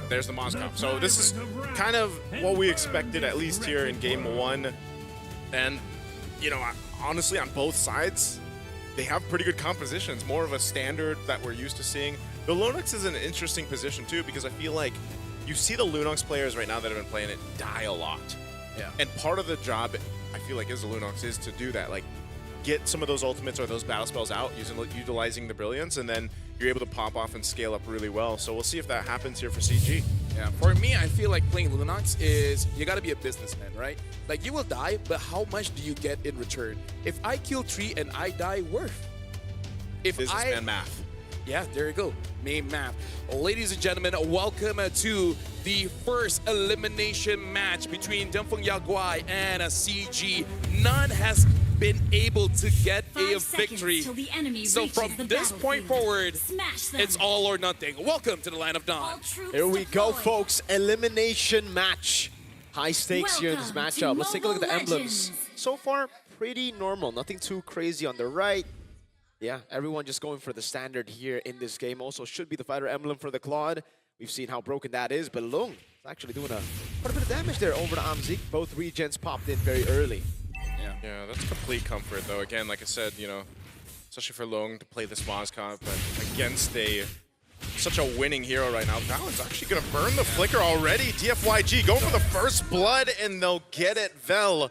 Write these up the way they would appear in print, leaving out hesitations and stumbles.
there's the Moscow. So this is kind of what we expected, at least here in game one. And, you know, honestly, on both sides, they have pretty good compositions, more of a standard that we're used to seeing. The Lunox is in an interesting position, too, because I feel like you see the Lunox players right now that have been playing it die a lot. Yeah. And part of the job, I feel like, as a Lunox is to do that. Like, get some of those ultimates or those battle spells out, utilizing the brilliance, and then you're able to pop off and scale up really well. So we'll see if that happens here for CG. Yeah, for me, I feel like playing Lunox is you gotta be a businessman, right? Like, you will die, but how much do you get in return? If I kill 3 and I die, worth. If Businessman math. Yeah, there you go. Main map. Ladies and gentlemen, welcome to the first elimination match between Dianfengyaoguai and a CG. None has been able to get a victory. So from this point forward, it's all or nothing. Welcome to the Land of Dawn. Here we go, folks. Elimination match. High stakes here in this matchup. Let's take a look at the emblems. So far, pretty normal. Nothing too crazy on the right. Yeah, everyone just going for the standard here in this game. Also should be the fighter emblem for the Claude. We've seen how broken that is, but Lung is actually doing quite a bit of damage there over to Amzik. Both regens popped in very early. Yeah, that's complete comfort, though. Again, like I said, you know, especially for Long to play this Moscow, but against such a winning hero right now, Val's actually going to burn the flicker already. DFYG going for the first blood, and they'll get it. Vel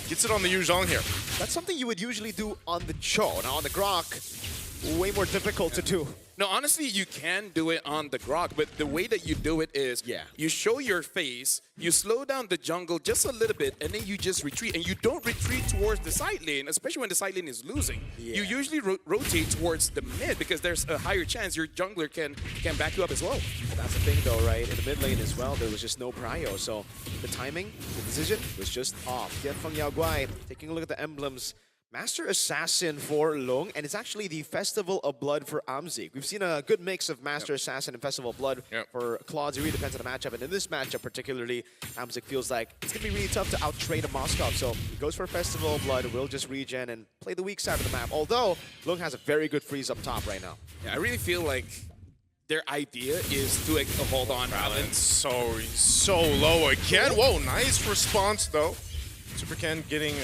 gets it on the Yuzhong here. That's something you would usually do on the Cho. Now on the Grok, way more difficult to do. No, honestly, you can do it on the Grok, but the way that you do it is you show your face, you slow down the jungle just a little bit, and then you just retreat. And you don't retreat towards the side lane, especially when the side lane is losing. You usually rotate towards the mid because there's a higher chance your jungler can back you up as well. That's the thing, though, right? In the mid lane as well, there was just no prio. So the timing, the decision was just off. Dianfengyaoguai, taking a look at the emblems. Master Assassin for Lung, and it's actually the Festival of Blood for Amzik. We've seen a good mix of Master Assassin and Festival of Blood for Claude. It really depends on the matchup, and in this matchup particularly, Amzik feels like it's going to be really tough to out-trade a Moscow, so he goes for Festival of Blood, will just regen and play the weak side of the map, although Lung has a very good freeze up top right now. Yeah, I really feel like their idea is to hold on balance. So low again. Whoa, nice response, though. Super Ken getting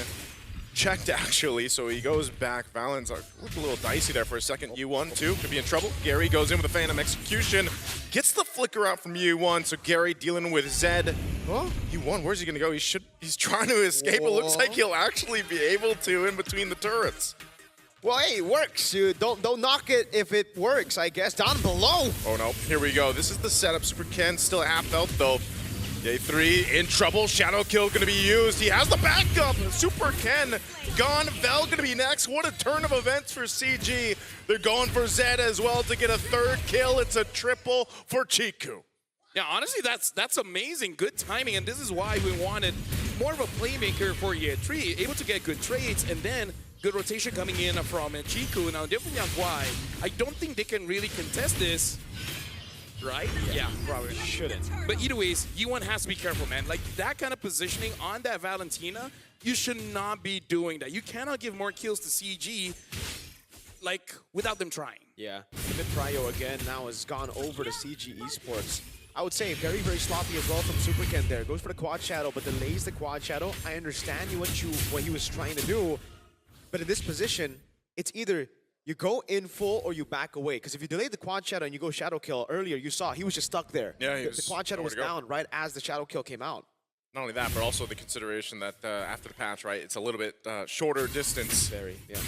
checked, actually, so he goes back. Valens looked a little dicey there for a second. U1, too, could be in trouble. Gary goes in with a Phantom Execution, gets the flicker out from U1, so Gary dealing with Zed. Oh, U1, where's he gonna go? He's trying to escape. It looks like he'll actually be able to in between the turrets. Well, hey, it works. Don't knock it if it works, I guess. Down below. Oh, no, here we go. This is the setup. Super Ken still at half health, though. Day 3 in trouble. Shadow Kill gonna be used. He has the backup. Super Ken gone. Vel gonna be next. What a turn of events for CG. They're going for Zed as well to get a 3rd kill. It's a triple for Chiku. Yeah, honestly, that's amazing. Good timing, and this is why we wanted more of a playmaker for year 3, able to get good trades, and then good rotation coming in from Chiku. Now, Dianfengyaoguai, I don't think they can really contest this. Right? Yeah, probably shouldn't. But either ways, U1 has to be careful, man. Like, that kind of positioning on that Valentina, you should not be doing that. You cannot give more kills to CG, like, without them trying. Yeah, mid prio again now has gone over to CG Esports. I would say very, very sloppy as well from Super Ken there. Goes for the quad shadow, but delays the quad shadow. I understand what he was trying to do, but in this position, it's either you go in full or you back away. Because if you delay the quad shadow and you go shadow kill earlier, you saw he was just stuck there. Yeah, the quad shadow was down right as the shadow kill came out. Not only that, but also the consideration that after the patch, right, it's a little bit shorter distance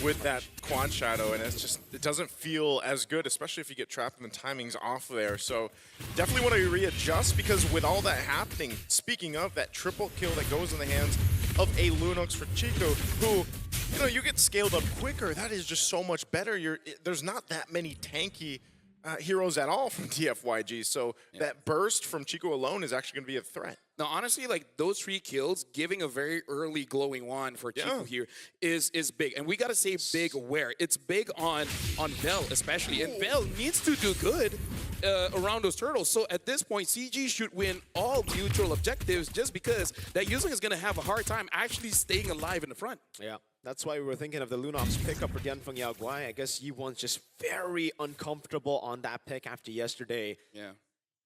with that quad shadow, and it doesn't feel as good, especially if you get trapped and the timing's off there. So definitely want to readjust, because with all that happening, speaking of that triple kill that goes in the hands of a Lunox for Chico, who, you know, you get scaled up quicker. That is just so much better. There's not that many tanky heroes at all from TFYG, so that burst from Chico alone is actually going to be a threat. Now, honestly, like, those 3 kills, giving a very early glowing wand for Chico here is big. And we got to say big where. It's big on Vel, especially. And Vel needs to do good around those turtles. So at this point, CG should win all neutral objectives, just because that user is going to have a hard time actually staying alive in the front. Yeah. That's why we were thinking of the Lunox pickup for Dianfengyaoguai. I guess Yi1's just very uncomfortable on that pick after yesterday. Yeah.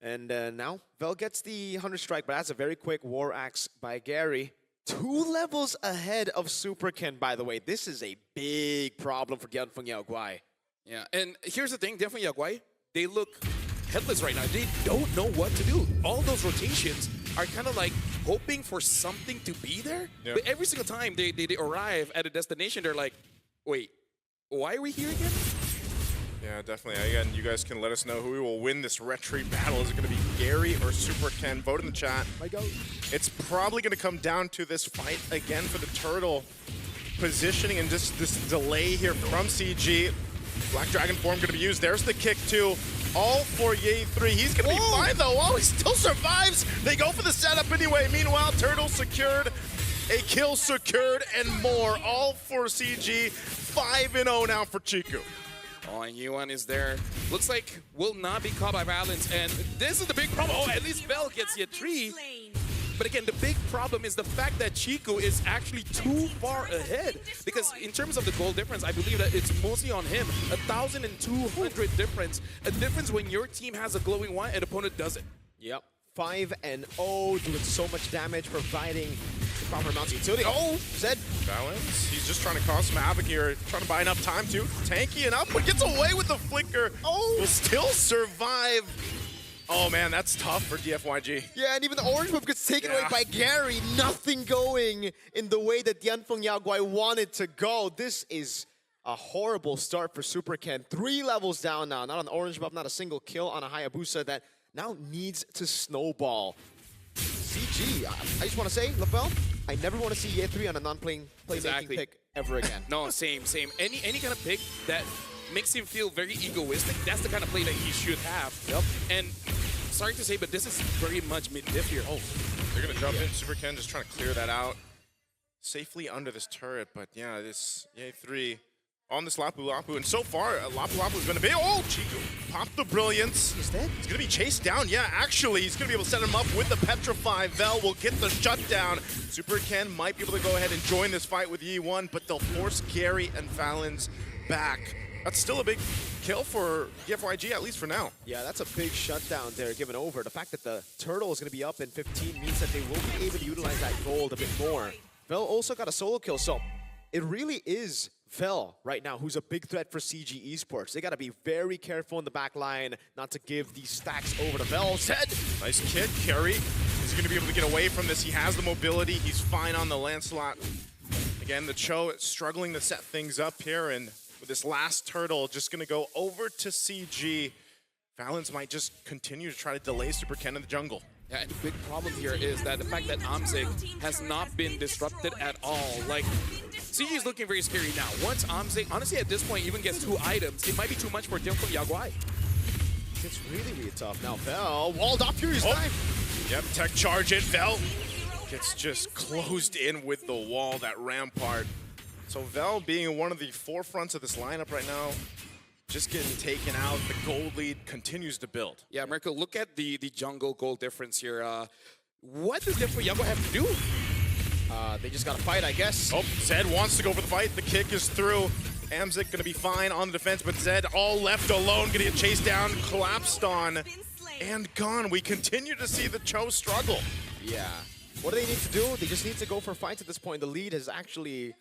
And now Vel gets the 100 strike, but that's a very quick war axe by Gary. 2 levels ahead of Super Ken, by the way. This is a big problem for Dianfengyaoguai. Yeah, and here's the thing, Dianfengyaoguai, they look headless right now. They don't know what to do. All those rotations are kind of like hoping for something to be there. Yep. But every single time they arrive at a destination, they're like, wait, why are we here again? Yeah, definitely. Again, you guys can let us know who will win this retreat battle. Is it going to be Gary or Super Ken? Vote in the chat. My goat. It's probably going to come down to this fight again for the turtle positioning and just this delay here from CG. Black Dragon form going to be used. There's the kick too. All for Ye3. He's going to be fine though. Oh, he still survives. They go for the setup anyway. Meanwhile, turtle secured. A kill secured and more. All for CG. 5-0 now for Chiku. Oh, and Yuan is there. Looks like will not be caught by Valence, and this is the big problem. Oh, at least Vel gets you 3. But again, the big problem is the fact that Chiku is actually too far ahead. Because in terms of the goal difference, I believe that it's mostly on him. 1,200 difference. A difference when your team has a glowing one and opponent doesn't. Yep. 5-0, doing so much damage, providing the proper amounts of utility. Oh, Zed. Valence, he's just trying to cause some havoc here, trying to buy enough time to. Tanky enough, but gets away with the flicker. Oh, will still survive. Oh man, that's tough for DFYG. Yeah, and even the orange whip gets taken away by Gary. Nothing going in the way that Dianfengyaoguai wanted to go. This is a horrible start for Super Ken. 3 levels down now, not an orange buff, not a single kill on a Hayabusa that now needs to snowball. CG, I just want to say, LaFell, I never want to see Ye3 on a non-playmaking pick ever again. No, same. Any kind of pick that makes him feel very egoistic, that's the kind of play that he should have. Yep. And sorry to say, but this is very much mid-diff here. Oh, they're going to jump in. Super Ken just trying to clear that out safely under this turret. But yeah, this Ye3 on this Lapu Lapu. And so far, Lapu Lapu is going to be... Oh, Chiku popped the Brilliance. He's dead. He's going to be chased down. Yeah, actually, he's going to be able to set him up with the Petrify. Vel will get the shutdown. Super Ken might be able to go ahead and join this fight with Yi1, but they'll force Gary and Valens back. That's still a big kill for DFYG, at least for now. Yeah, that's a big shutdown there given over. The fact that the turtle is going to be up in 15 means that they will be able to utilize that gold a bit more. Vel also got a solo kill, so it really is Vel right now who's a big threat for CG Esports. They got to be very careful in the back line not to give these stacks over to Vel. Zed! Nice kick, Carry. He's going to be able to get away from this. He has the mobility. He's fine on the Lancelot. Again, the Cho struggling to set things up here, and with this last turtle just going to go over to CG. Valens might just continue to try to delay Super Ken in the jungle. yeah, and the big problem here is that the fact that Amzik has not been disrupted at all. Like, CG is looking very scary now. Once Amzik, honestly, at this point, even gets 2 items, it might be too much for Dianfengyaoguai. It's really, really tough. Now Vel walled off Furious Knife. Yep, tech charge it. Vel gets just closed in with the wall, that rampart. So Vel being one of the forefronts of this lineup right now, just getting taken out. The gold lead continues to build. Yeah, Mirko, look at the jungle goal difference here. What does Dianfengyaoguai have to do? They just got to fight, I guess. Oh, Zed wants to go for the fight. The kick is through. Amzik going to be fine on the defense, but Zed all left alone, going to get chased down, collapsed on, and gone. We continue to see the Cho struggle. Yeah. What do they need to do? They just need to go for fights at this point. The lead has actually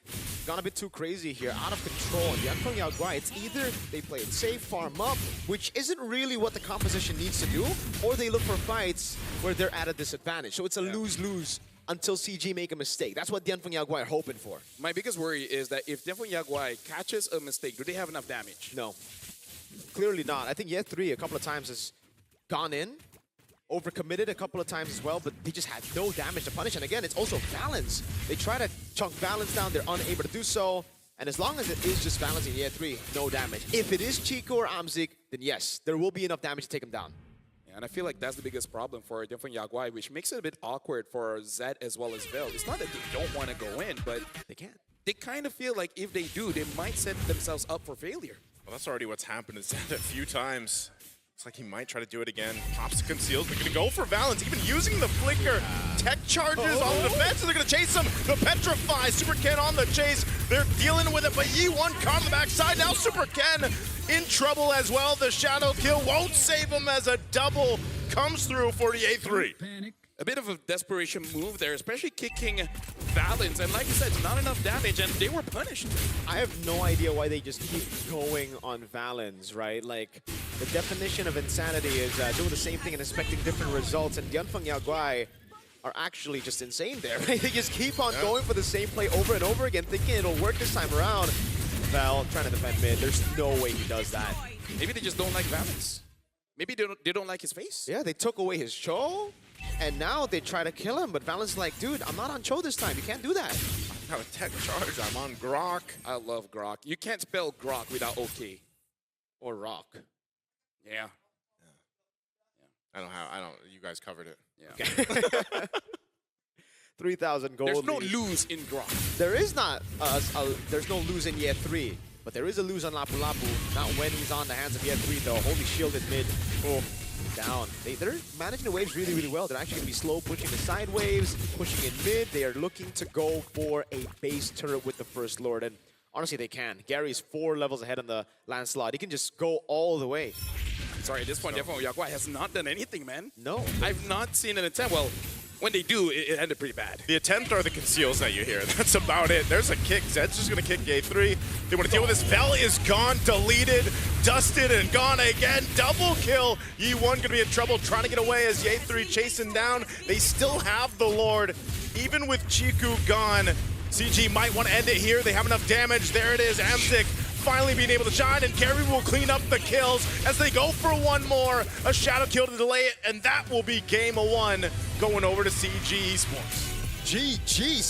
gone a bit too crazy here, out of control. And Dianfengyaoguai, it's either they play it safe, farm up, which isn't really what the composition needs to do, or they look for fights where they're at a disadvantage. So it's a lose-lose until CG make a mistake. That's what Dianfengyaoguai are hoping for. My biggest worry is that if Dianfengyaoguai catches a mistake, do they have enough damage? No. Clearly not. I think Ye3 a couple of times has gone in, overcommitted a couple of times as well, but they just had no damage to punish. And again, it's also Valens. They try to chunk Valens down, they're unable to do so. And as long as it is just Valens in Ye3, no damage. If it is Chico or Amzik, then yes, there will be enough damage to take him down. And I feel like that's the biggest problem for Dianfengyaoguai, which makes it a bit awkward for Zed as well as Vel. It's not that they don't want to go in, but They can't. they kind of feel like if they do, they might set themselves up for failure. Well, that's already what's happened to Zed a few times. Looks like he might try to do it again. Pops conceals, but going to go for Valens, even using the flicker. Tech charges on the defense, and they're going to chase him. The Petrify, Super Ken on the chase. They're dealing with it, but Yi1 caught on the backside. Now Super Ken in trouble as well. The shadow kill won't save him as a double comes through for the A3. A bit of a desperation move there, especially kicking Valens. And like you said, not enough damage, and they were punished. I have no idea why they just keep going on Valens, right? Like, the definition of insanity is doing the same thing and expecting different results. And Dianfengyaoguai are actually just insane there, right? They just keep on going for the same play over and over again, thinking it'll work this time around. Val trying to defend mid. There's no way he does that. Maybe they just don't like Valens. Maybe they don't like his face. Yeah, they took away his Cho, and now they try to kill him. But Valens is like, dude, I'm not on Cho this time. You can't do that. Got a tech charge. I'm on Grok. I love Grok. You can't spell Grok without OK. Or Rock. Yeah. I don't. You guys covered it. Yeah. 3,000 gold. There's no lead. lose in Grok. There is not. There's no lose in year 3. But there is a lose on Lapu Lapu. Not when he's on the hands of year 3, though. Holy shielded mid. Oh, down. They're managing the waves really, really well. They're actually going to be slow pushing the side waves, pushing in mid. They are looking to go for a base turret with the First Lord. And honestly, they can. Gary's 4 levels ahead on the Lancelot. He can just go all the way. Sorry, at this point, Dianfengyaoguai has not done anything, man. No. I've not seen an attempt. Well, when they do, it ended pretty bad. The attempt are the conceals that you hear. That's about it. There's a kick. Zed's just going to kick A3. They want to deal with this. Vel is gone, deleted, dusted, and gone again. Double kill. Yi1 going to be in trouble trying to get away as Ye3 chasing down. They still have the Lord. Even with Chiku gone, CG might want to end it here. They have enough damage. There it is. Amzik finally being able to shine, and Gary will clean up the kills as they go for one more. A shadow kill to delay it, and that will be game 1 going over to CG Esports. GG.